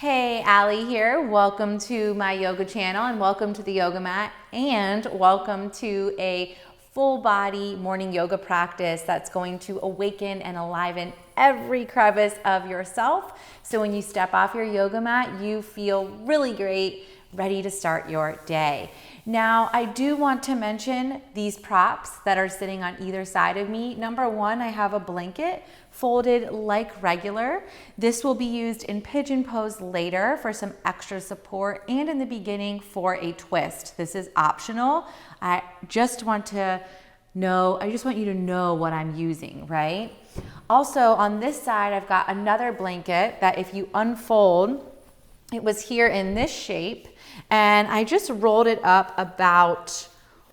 Hey, Allie here. Welcome to my yoga channel and welcome to the yoga mat and welcome to a full body morning yoga practice that's going to awaken and enliven every crevice of yourself. So when you step off your yoga mat, you feel really great, ready to start your day. Now, I do want to mention these props that are sitting on either side of me. Number one, I have a blanket folded like regular. This will be used in pigeon pose later for some extra support and in the beginning for a twist. This is optional. I just want you to know what I'm using, right? Also, on this side, I've got another blanket that if you unfold, it was here in this shape, and I just rolled it up about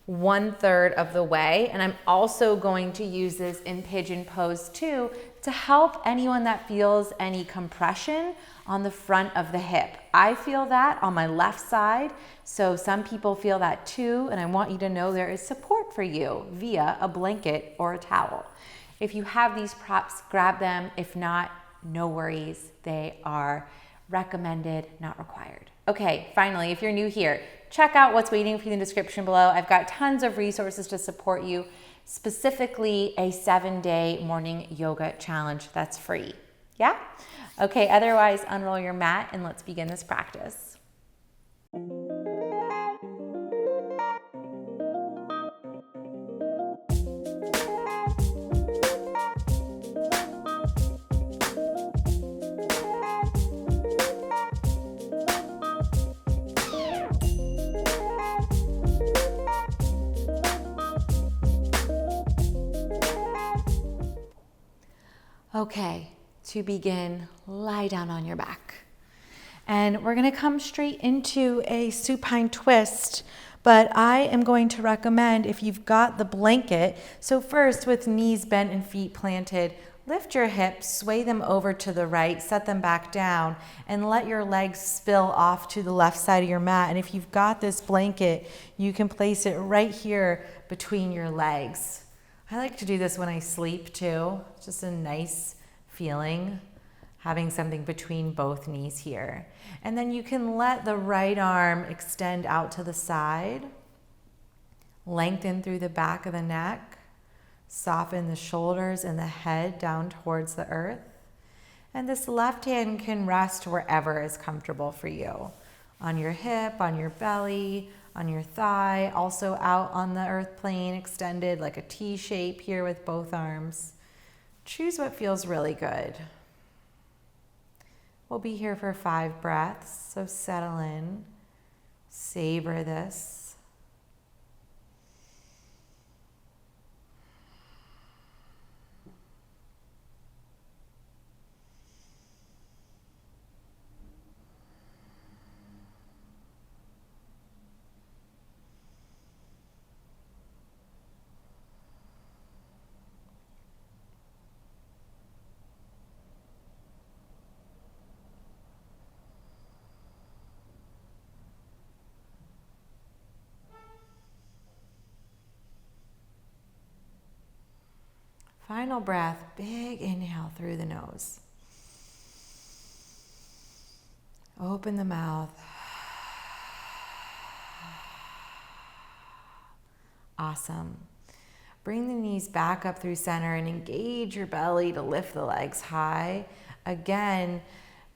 1/3 of the way. And I'm also going to use this in pigeon pose too to help anyone that feels any compression on the front of the hip. I feel that on my left side, so some people feel that too, and I want you to know there is support for you via a blanket or a towel. If you have these props, grab them. If not, no worries. They are recommended, not required. Okay, finally, if you're new here, check out what's waiting for you in the description below. I've got tons of resources to support you, specifically a 7-day morning yoga challenge that's free. Yeah? Okay, otherwise, unroll your mat and let's begin this practice. Okay, to begin, lie down on your back. And we're gonna come straight into a supine twist, but I am going to recommend if you've got the blanket, so first with knees bent and feet planted, lift your hips, sway them over to the right, set them back down, and let your legs spill off to the left side of your mat. And if you've got this blanket, you can place it right here between your legs. I like to do this when I sleep too. It's just a nice feeling, having something between both knees here. And then you can let the right arm extend out to the side, lengthen through the back of the neck, soften the shoulders and the head down towards the earth. And this left hand can rest wherever is comfortable for you. On your hip, on your belly, on your thigh, also out on the earth plane, extended like a T shape here with both arms. Choose what feels really good. We'll be here for 5 breaths, so settle in, savor this. Final breath, big inhale through the nose. Open the mouth. Awesome. Bring the knees back up through center and engage your belly to lift the legs high. Again,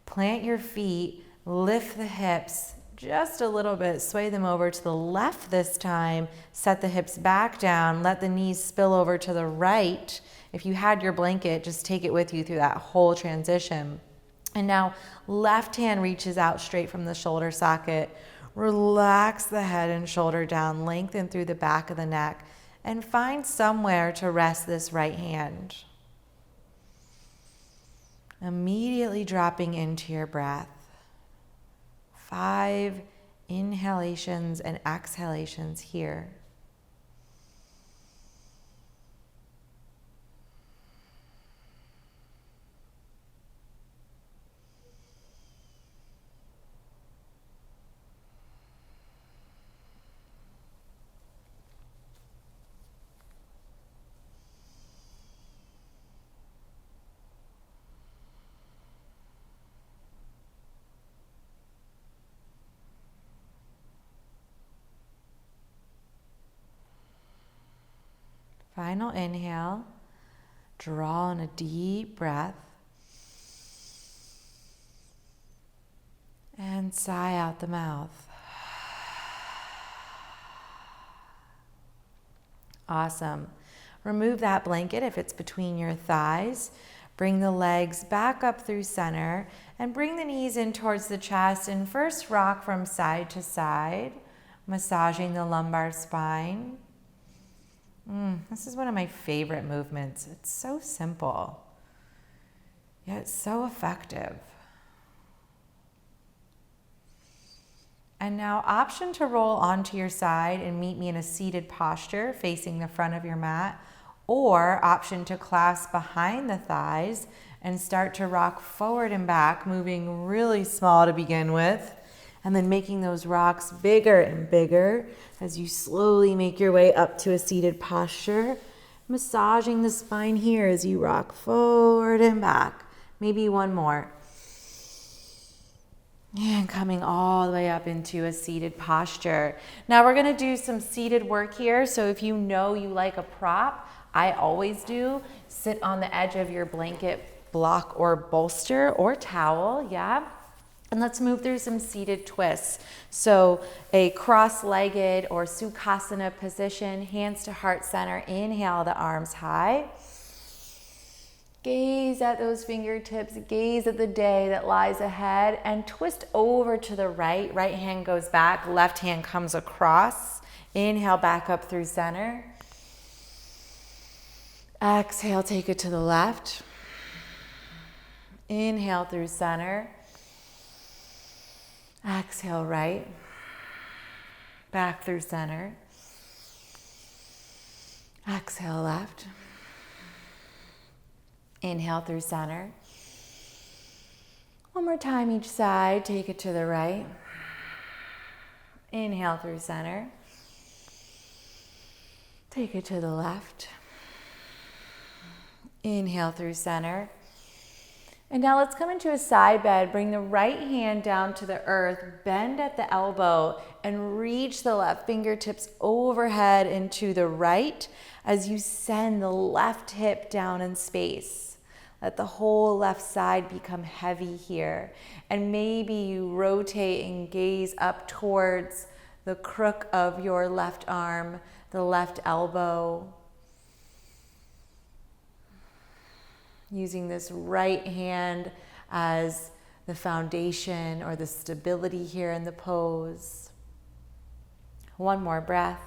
plant your feet, lift the hips just a little bit, sway them over to the left this time, set the hips back down, let the knees spill over to the right. If you had your blanket, just take it with you through that whole transition. And now left hand reaches out straight from the shoulder socket. Relax the head and shoulder down, lengthen through the back of the neck, and find somewhere to rest this right hand. Immediately dropping into your breath. 5 inhalations and exhalations here. Final inhale. Draw in a deep breath. And sigh out the mouth. Awesome. Remove that blanket if it's between your thighs. Bring the legs back up through center and bring the knees in towards the chest, and first rock from side to side, massaging the lumbar spine. This is one of my favorite movements. It's so simple, yet it's so effective. And now option to roll onto your side and meet me in a seated posture facing the front of your mat, or option to clasp behind the thighs and start to rock forward and back, moving really small to begin with, and then making those rocks bigger and bigger as you slowly make your way up to a seated posture, massaging the spine here as you rock forward and back. Maybe one more. And coming all the way up into a seated posture. Now we're gonna do some seated work here. So if you know you like a prop, I always do, sit on the edge of your blanket, block, or bolster, or towel, yeah? And let's move through some seated twists. So a cross-legged or Sukhasana position, hands to heart center. Inhale the arms high. Gaze at those fingertips, gaze at the day that lies ahead, and twist over to the right. Right hand goes back, left hand comes across. Inhale back up through center. Exhale, take it to the left. Inhale through center. Exhale right. Back through center. Exhale left. Inhale through center. One more time each side, take it to the right. Inhale through center. Take it to the left. Inhale through center. And now let's come into a side bend. Bring the right hand down to the earth, bend at the elbow, and reach the left fingertips overhead into the right as you send the left hip down in space. Let the whole left side become heavy here. And maybe you rotate and gaze up towards the crook of your left arm, the left elbow. Using this right hand as the foundation or the stability here in the pose. One more breath.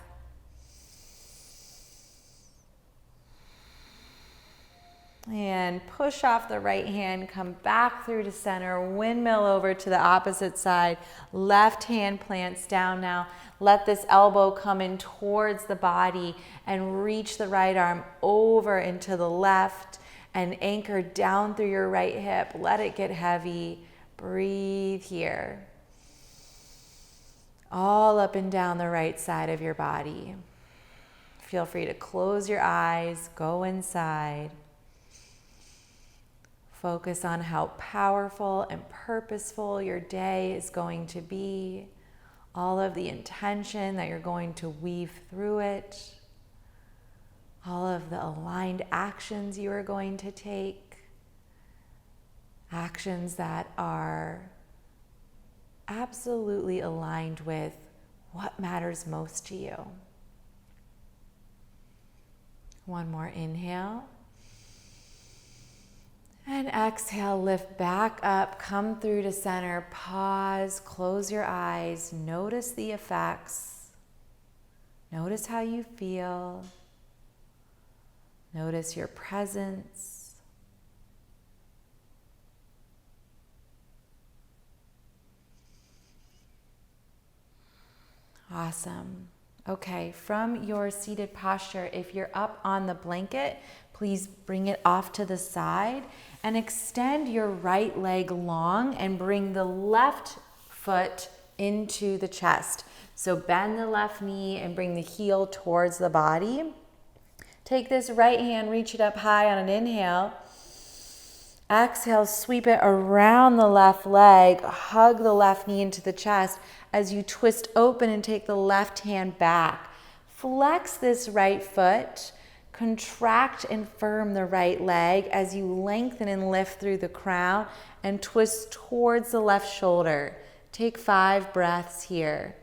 And push off the right hand, come back through to center, windmill over to the opposite side. Left hand plants down now. Let this elbow come in towards the body and reach the right arm over into the left and anchor down through your right hip. Let it get heavy. Breathe here. All up and down the right side of your body. Feel free to close your eyes, go inside. Focus on how powerful and purposeful your day is going to be. All of the intention that you're going to weave through it. All of the aligned actions you are going to take. Actions that are absolutely aligned with what matters most to you. One more inhale. And exhale, lift back up, come through to center, pause, close your eyes, notice the effects. Notice how you feel. Notice your presence. Awesome. Okay, from your seated posture, if you're up on the blanket, please bring it off to the side and extend your right leg long and bring the left foot into the chest. So bend the left knee and bring the heel towards the body. Take this right hand, reach it up high on an inhale. Exhale, sweep it around the left leg, hug the left knee into the chest as you twist open and take the left hand back. Flex this right foot, Contract and firm the right leg as you lengthen and lift through the crown and twist towards the left shoulder. Take 5 breaths here.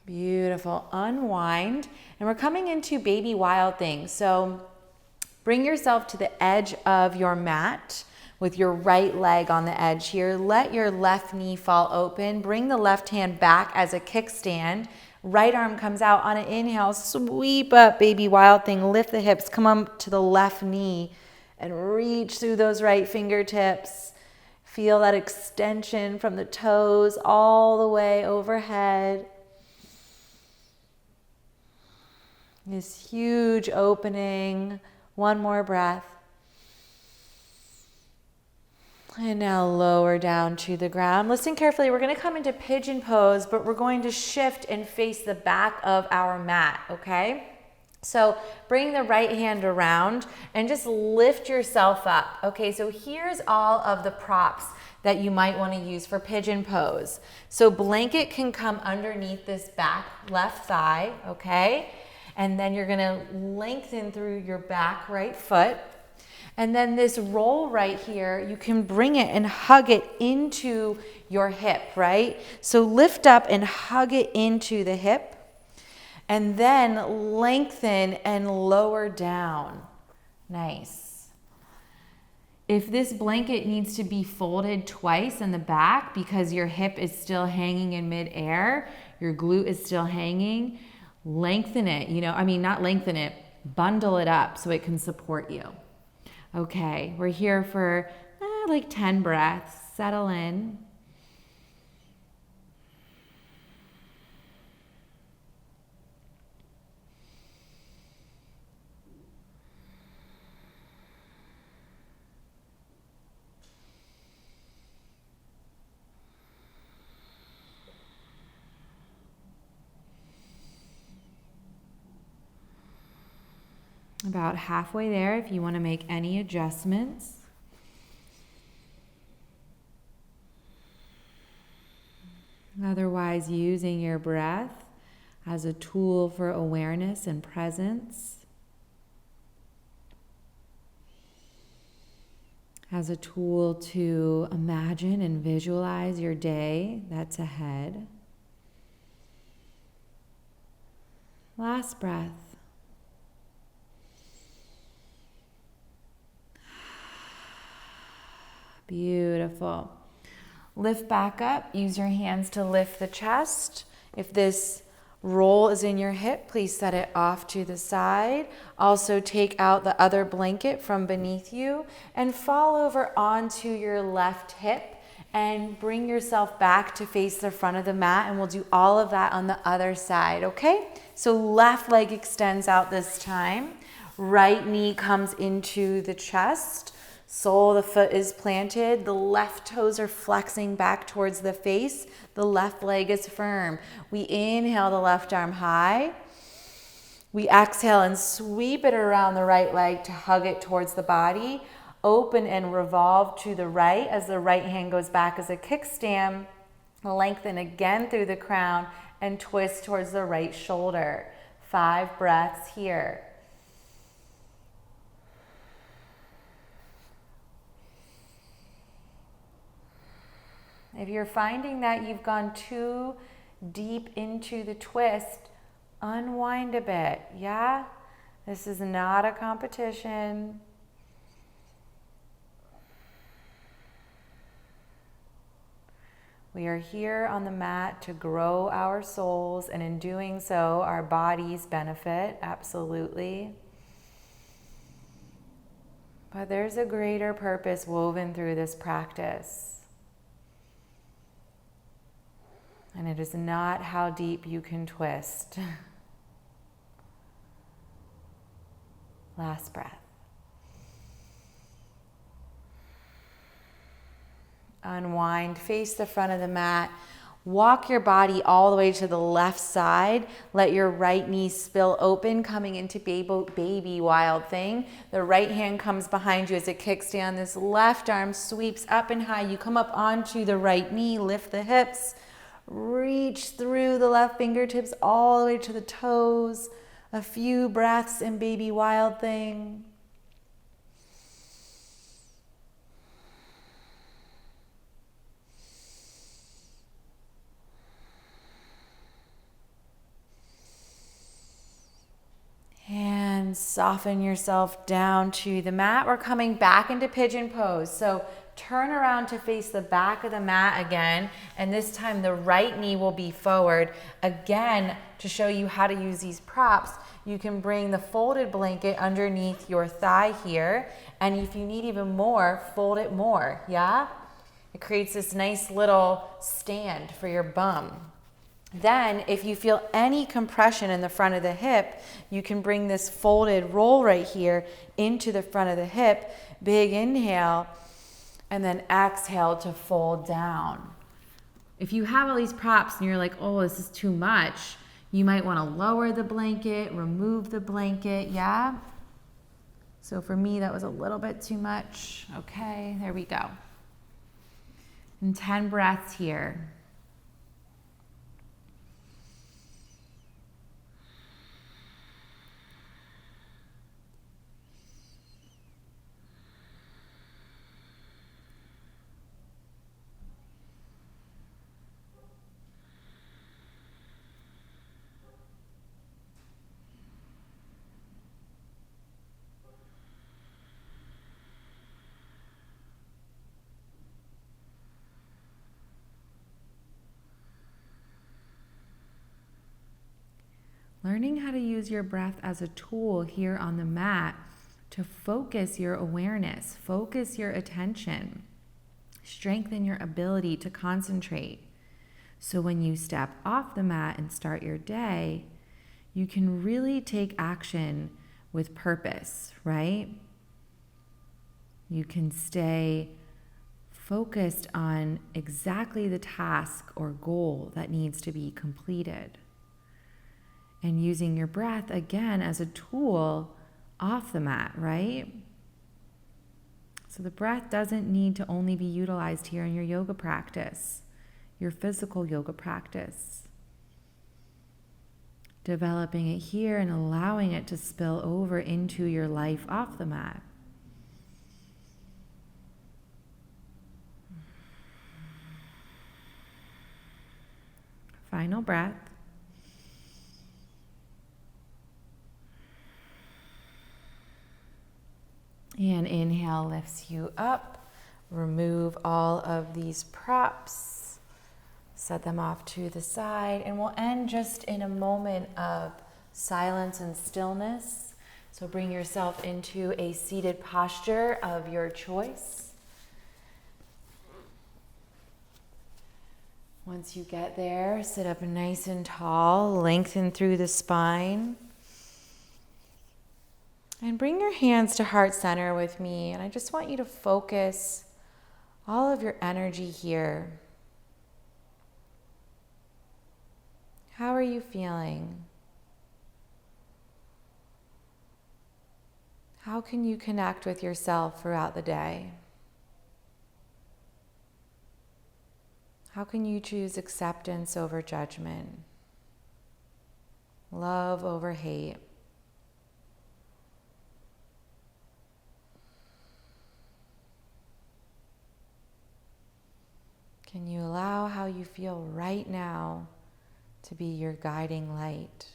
Beautiful. Unwind. And we're coming into baby wild thing. So bring yourself to the edge of your mat with your right leg on the edge here. Let your left knee fall open. Bring the left hand back as a kickstand. Right arm comes out on an inhale. Sweep up, baby wild thing. Lift the hips. Come up to the left knee and reach through those right fingertips. Feel that extension from the toes all the way overhead. This huge opening. One more breath. And now lower down to the ground. Listen carefully. We're going to come into pigeon pose, but we're going to shift and face the back of our mat, okay? So bring the right hand around and just lift yourself up. Okay, so here's all of the props that you might want to use for pigeon pose. So blanket can come underneath this back left thigh, okay? And then you're gonna lengthen through your back right foot. And then this roll right here, you can bring it and hug it into your hip, right? So lift up and hug it into the hip. And then lengthen and lower down. Nice. If this blanket needs to be folded twice in the back because your hip is still hanging in midair, your glute is still hanging, lengthen it, not lengthen it, bundle it up so it can support you. Okay, we're here for like 10 breaths. Settle in. About halfway there if you want to make any adjustments. Otherwise, using your breath as a tool for awareness and presence, as a tool to imagine and visualize your day that's ahead. Last breath. Beautiful. Lift back up. Use your hands to lift the chest. If this roll is in your hip, please set it off to the side. Also take out the other blanket from beneath you and fall over onto your left hip and bring yourself back to face the front of the mat, and we'll do all of that on the other side, okay? So left leg extends out this time. Right knee comes into the chest. Sole of the foot is planted. The left toes are flexing back towards the face. The left leg is firm. We inhale the left arm high. We exhale and sweep it around the right leg to hug it towards the body. Open and revolve to the right as the right hand goes back as a kickstand. Lengthen again through the crown and twist towards the right shoulder. 5 breaths here. If you're finding that you've gone too deep into the twist, unwind a bit, yeah? This is not a competition. We are here on the mat to grow our souls, and in doing so, our bodies benefit, absolutely. But there's a greater purpose woven through this practice. And it is not how deep you can twist. Last breath. Unwind, face the front of the mat. Walk your body all the way to the left side. Let your right knee spill open, coming into baby wild thing. The right hand comes behind you as it kicks down. This left arm sweeps up and high. You come up onto the right knee, lift the hips, reach through the left fingertips all the way to the toes. A few breaths in baby wild thing. And soften yourself down to the mat. We're coming back into pigeon pose. So turn around to face the back of the mat again. And this time the right knee will be forward. Again, to show you how to use these props, you can bring the folded blanket underneath your thigh here. And if you need even more, fold it more, yeah? It creates this nice little stand for your bum. Then, if you feel any compression in the front of the hip, you can bring this folded roll right here into the front of the hip. Big inhale, and then exhale to fold down. If you have all these props and you're like, oh, this is too much, you might want to lower the blanket, remove the blanket, yeah? So for me, that was a little bit too much. Okay, there we go. And 10 breaths here. Learning how to use your breath as a tool here on the mat to focus your awareness, focus your attention, strengthen your ability to concentrate. So when you step off the mat and start your day, you can really take action with purpose, right? You can stay focused on exactly the task or goal that needs to be completed. And using your breath again as a tool off the mat, right? So the breath doesn't need to only be utilized here in your yoga practice, your physical yoga practice. Developing it here and allowing it to spill over into your life off the mat. Final breath. And inhale lifts you up. Remove all of these props. Set them off to the side. And we'll end just in a moment of silence and stillness. So bring yourself into a seated posture of your choice. Once you get there, sit up nice and tall. Lengthen through the spine. And bring your hands to heart center with me. And I just want you to focus all of your energy here. How are you feeling? How can you connect with yourself throughout the day? How can you choose acceptance over judgment? Love over hate? Can you allow how you feel right now to be your guiding light?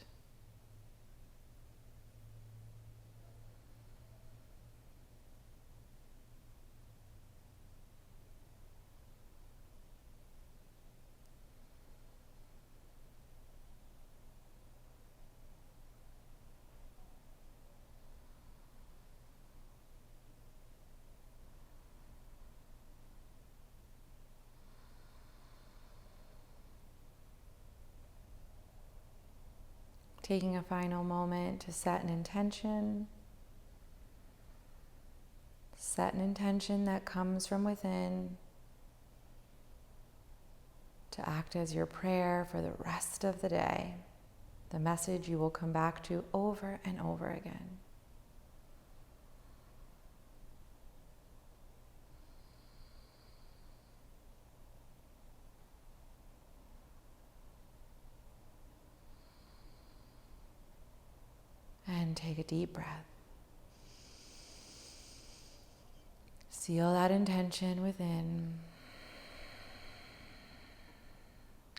Taking a final moment to set an intention. Set an intention that comes from within to act as your prayer for the rest of the day, the message you will come back to over and over again. And take a deep breath. Seal that intention within.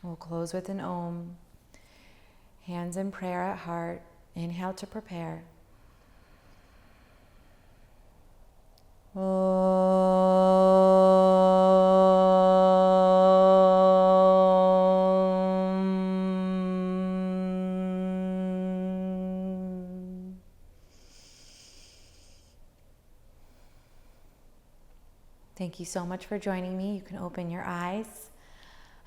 We'll close with an Om. Hands in prayer at heart. Inhale to prepare. Thank you so much for joining me. You can open your eyes.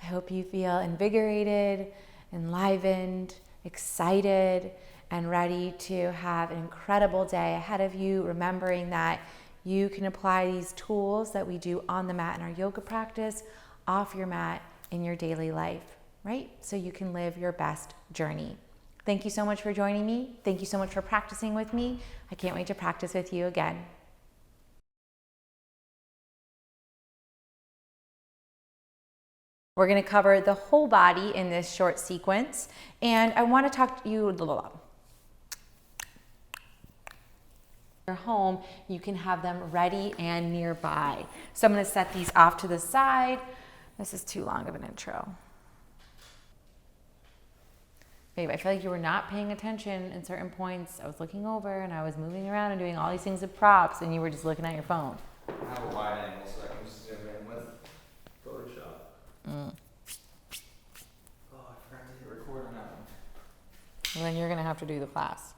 I hope you feel invigorated, enlivened, excited, and ready to have an incredible day ahead of you, remembering that you can apply these tools that we do on the mat in our yoga practice off your mat in your daily life, right? So you can live your best journey. Thank you so much for joining me. Thank you so much for practicing with me. I can't wait to practice with you again. We're going to cover the whole body in this short sequence, and I want to talk to you your home. You can have them ready and nearby. So I'm going to set these off to the side. This is too long of an intro. Babe, I feel like you were not paying attention in certain points. I was looking over and I was moving around and doing all these things with props, and you were just looking at your phone. I have a wide angle so I can zoom in with Photoshop. Oh, I forgot to hit record on that one. Well, then you're going to have to do the class.